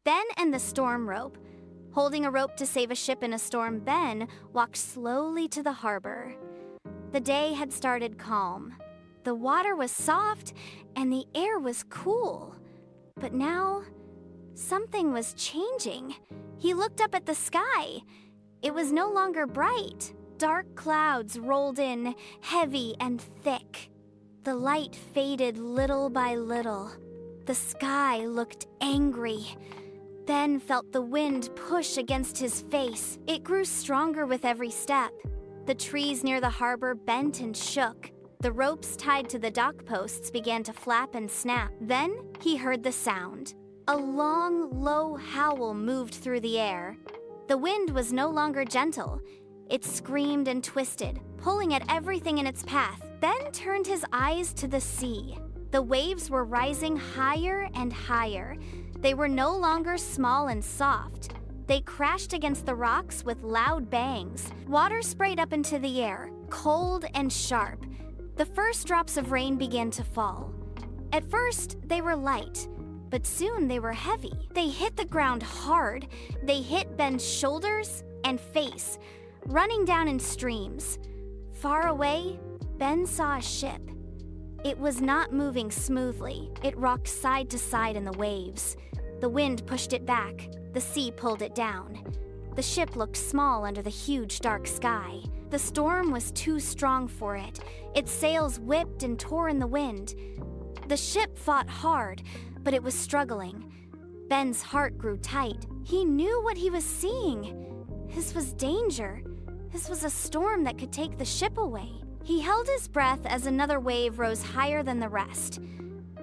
Ben and the storm rope. Holding a rope to save a ship in a storm, Ben walked slowly to the harbor. The day had started calm. The water was soft and the air was cool. But now, something was changing. He looked up at the sky. It was no longer bright. Dark clouds rolled in, heavy and thick. The light faded little by little. The sky looked angry. Ben felt the wind push against his face. It grew stronger with every step. The trees near the harbor bent and shook. The ropes tied to the dock posts began to flap and snap. Then he heard the sound. A long, low howl moved through the air. The wind was no longer gentle. It screamed and twisted, pulling at everything in its path. Ben turned his eyes to the sea. The waves were rising higher and higher. They were no longer small and soft. They crashed against the rocks with loud bangs. Water sprayed up into the air, cold and sharp. The first drops of rain began to fall. At first, they were light, but soon they were heavy. They hit the ground hard. They hit Ben's shoulders and face, running down in streams. Far away, Ben saw a ship. It was not moving smoothly. It rocked side to side in the waves. The wind pushed it back. The sea pulled it down. The ship looked small under the huge dark sky. The storm was too strong for it. Its sails whipped and tore in the wind. The ship fought hard, but it was struggling. Ben's heart grew tight. He knew what he was seeing. This was danger. This was a storm that could take the ship away. He held his breath as another wave rose higher than the rest.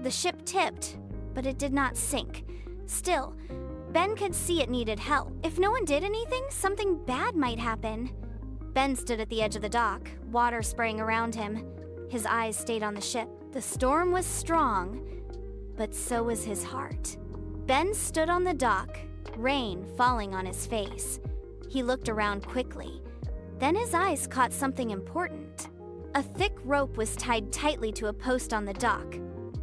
The ship tipped, but it did not sink. Still, Ben could see it needed help. If no one did anything, something bad might happen. Ben stood at the edge of the dock, water spraying around him. His eyes stayed on the ship. The storm was strong, but so was his heart. Ben stood on the dock, rain falling on his face. He looked around quickly. Then his eyes caught something important. A thick rope was tied tightly to a post on the dock.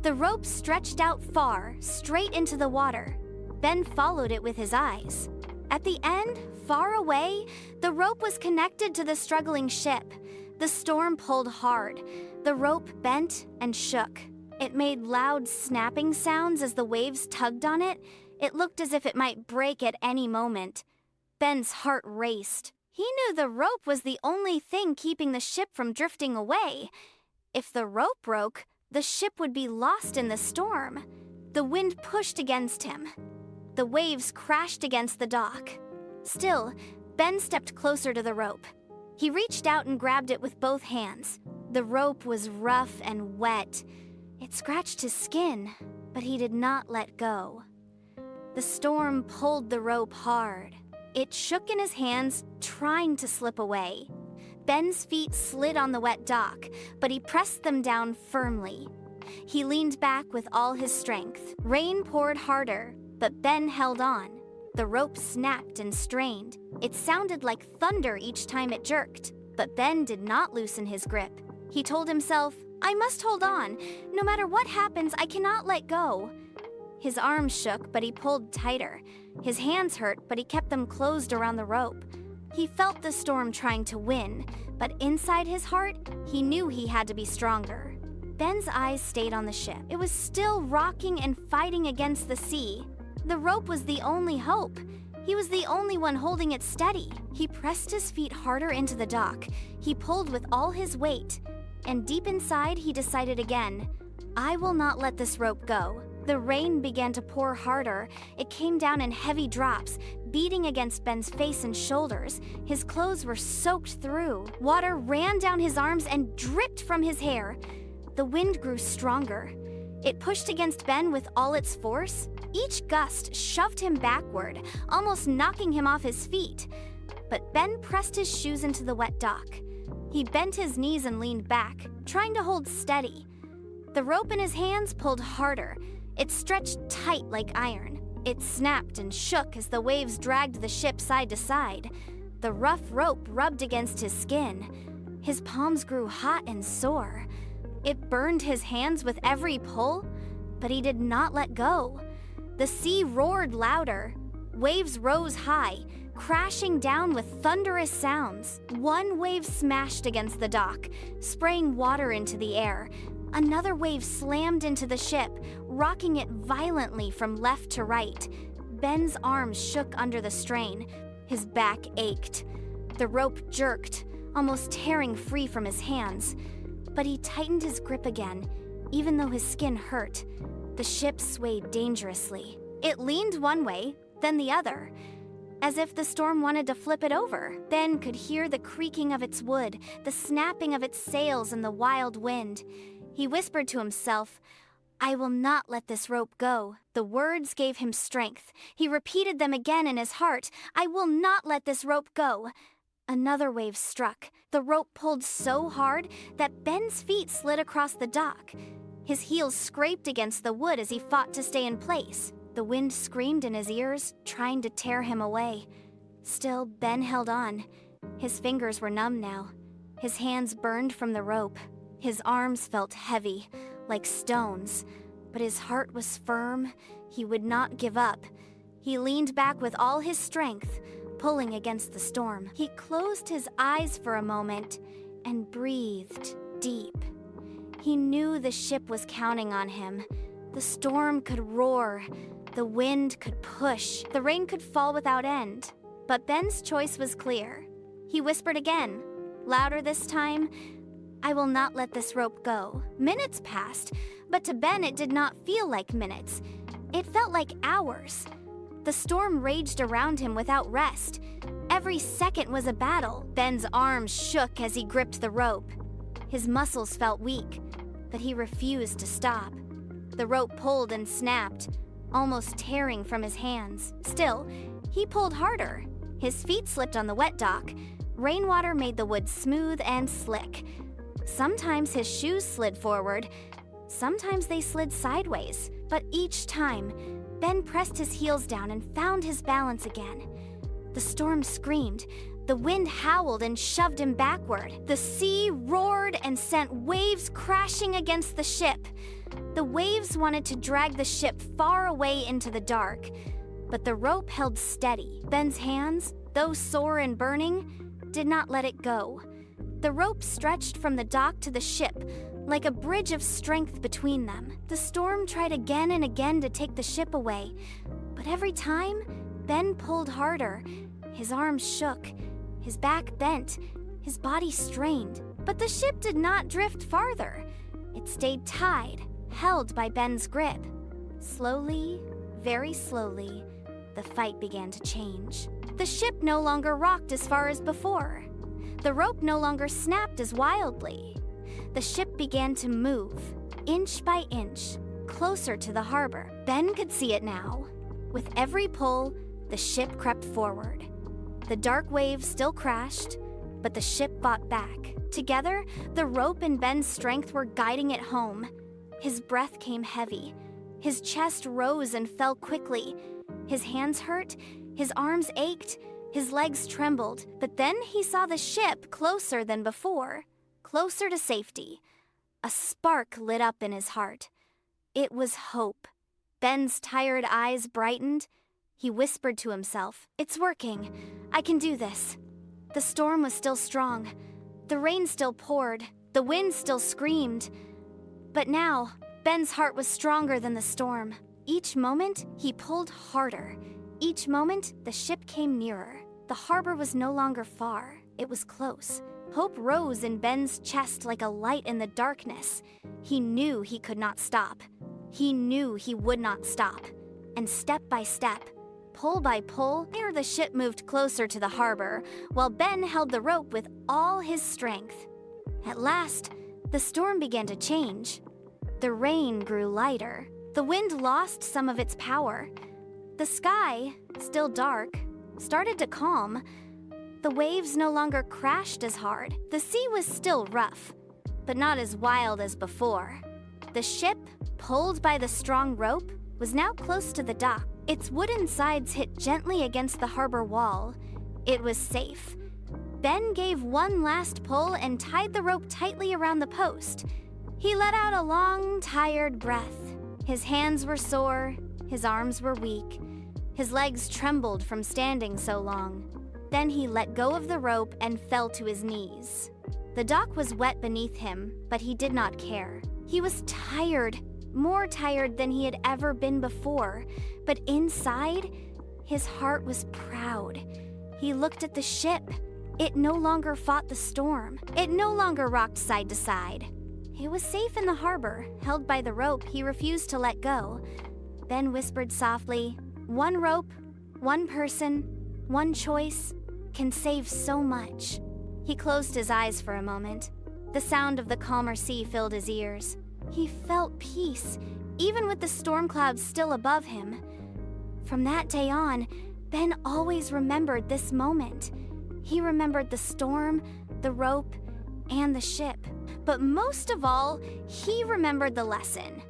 The rope stretched out far, straight into the water. Ben followed it with his eyes. At the end, far away, the rope was connected to the struggling ship. The storm pulled hard. The rope bent and shook. It made loud snapping sounds as the waves tugged on it. It looked as if it might break at any moment. Ben's heart raced. He knew the rope was the only thing keeping the ship from drifting away. If the rope broke, the ship would be lost in the storm. The wind pushed against him. The waves crashed against the dock. Still, Ben stepped closer to the rope. He reached out and grabbed it with both hands. The rope was rough and wet. It scratched his skin, but he did not let go. The storm pulled the rope hard. It shook in his hands, trying to slip away. Ben's feet slid on the wet dock, but he pressed them down firmly. He leaned back with all his strength. Rain poured harder, but Ben held on. The rope snapped and strained. It sounded like thunder each time it jerked, but Ben did not loosen his grip. He told himself, "I must hold on. No matter what happens, I cannot let go." His arms shook, but he pulled tighter. His hands hurt, but he kept them closed around the rope. He felt the storm trying to win, but inside his heart, he knew he had to be stronger. Ben's eyes stayed on the ship. It was still rocking and fighting against the sea. The rope was the only hope. He was the only one holding it steady. He pressed his feet harder into the dock. He pulled with all his weight. And deep inside, he decided again, "I will not let this rope go." The rain began to pour harder. It came down in heavy drops, beating against Ben's face and shoulders. His clothes were soaked through. Water ran down his arms and dripped from his hair. The wind grew stronger. It pushed against Ben with all its force. Each gust shoved him backward, almost knocking him off his feet. But Ben pressed his shoes into the wet dock. He bent his knees and leaned back, trying to hold steady. The rope in his hands pulled harder. It stretched tight like iron. It snapped and shook as the waves dragged the ship side to side. The rough rope rubbed against his skin. His palms grew hot and sore. It burned his hands with every pull, but he did not let go. The sea roared louder. Waves rose high, crashing down with thunderous sounds. One wave smashed against the dock, spraying water into the air. Another wave slammed into the ship, rocking it violently from left to right. Ben's arms shook under the strain. His back ached. The rope jerked, almost tearing free from his hands. But he tightened his grip again, even though his skin hurt. The ship swayed dangerously. It leaned one way, then the other, as if the storm wanted to flip it over. Ben could hear the creaking of its wood, the snapping of its sails in the wild wind. He whispered to himself, "I will not let this rope go." The words gave him strength. He repeated them again in his heart, "I will not let this rope go." Another wave struck. The rope pulled so hard that Ben's feet slid across the dock. His heels scraped against the wood as he fought to stay in place. The wind screamed in his ears, trying to tear him away. Still, Ben held on. His fingers were numb now. His hands burned from the rope. His arms felt heavy, like stones, but his heart was firm. He would not give up. He leaned back with all his strength, pulling against the storm. He closed his eyes for a moment and breathed deep. He knew the ship was counting on him. The storm could roar. The wind could push. The rain could fall without end. But Ben's choice was clear. He whispered again, louder this time, "I will not let this rope go." Minutes passed, but to Ben it did not feel like minutes. It felt like hours. The storm raged around him without rest. Every second was a battle. Ben's arms shook as he gripped the rope. His muscles felt weak, but he refused to stop. The rope pulled and snapped, almost tearing from his hands. Still, he pulled harder. His feet slipped on the wet dock. Rainwater made the wood smooth and slick. Sometimes his shoes slid forward. Sometimes they slid sideways. But each time, Ben pressed his heels down and found his balance again. The storm screamed. The wind howled and shoved him backward. The sea roared and sent waves crashing against the ship. The waves wanted to drag the ship far away into the dark, but the rope held steady. Ben's hands, though sore and burning, did not let it go. The rope stretched from the dock to the ship, like a bridge of strength between them. The storm tried again and again to take the ship away, but every time, Ben pulled harder. His arms shook, his back bent, his body strained. But the ship did not drift farther. It stayed tied, held by Ben's grip. Slowly, very slowly, the fight began to change. The ship no longer rocked as far as before. The rope no longer snapped as wildly. The ship began to move, inch by inch, closer to the harbor. Ben could see it now. With every pull, the ship crept forward. The dark waves still crashed, but the ship fought back. Together, the rope and Ben's strength were guiding it home. His breath came heavy. His chest rose and fell quickly. His hands hurt, his arms ached, his legs trembled. But then he saw the ship closer than before, closer to safety. A spark lit up in his heart. It was hope. Ben's tired eyes brightened. He whispered to himself, "It's working. I can do this." The storm was still strong. The rain still poured. The wind still screamed. But now, Ben's heart was stronger than the storm. Each moment, he pulled harder. Each moment, the ship came nearer. The harbor was no longer far. It was close. Hope rose in Ben's chest like a light in the darkness. He knew he could not stop. He knew he would not stop. And step by step, pull by pull, the ship moved closer to the harbor, while Ben held the rope with all his strength. At last, the storm began to change. The rain grew lighter. The wind lost some of its power. The sky, still dark, started to calm. The waves no longer crashed as hard. The sea was still rough, but not as wild as before. The ship, pulled by the strong rope, was now close to the dock. Its wooden sides hit gently against the harbor wall. It was safe. Ben gave one last pull and tied the rope tightly around the post. He let out a long, tired breath. His hands were sore, His arms were weak. His legs trembled from standing so long. Then he let go of the rope and fell to his knees. The dock was wet beneath him, but he did not care. He was tired, more tired than he had ever been before, but inside, his heart was proud. He looked at the ship. It no longer fought the storm. It no longer rocked side to side. It was safe in the harbor, held by the rope he refused to let go. Ben whispered softly, "One rope, one person, one choice can save so much." He closed his eyes for a moment. The sound of the calmer sea filled his ears. He felt peace, even with the storm clouds still above him. From that day on, Ben always remembered this moment. He remembered the storm, the rope, and the ship. But most of all, he remembered the lesson.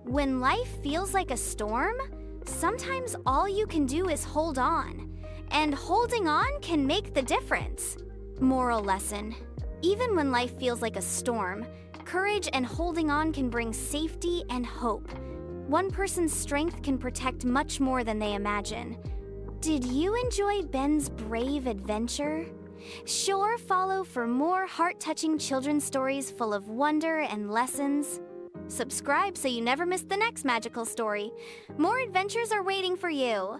When life feels like a storm, sometimes all you can do is hold on. And holding on can make the difference. Moral lesson: even when life feels like a storm, courage and holding on can bring safety and hope. One person's strength can protect much more than they imagine. Did you enjoy Ben's brave adventure? Sure, follow for more heart-touching children's stories full of wonder and lessons. Subscribe so you never miss the next magical story. More adventures are waiting for you.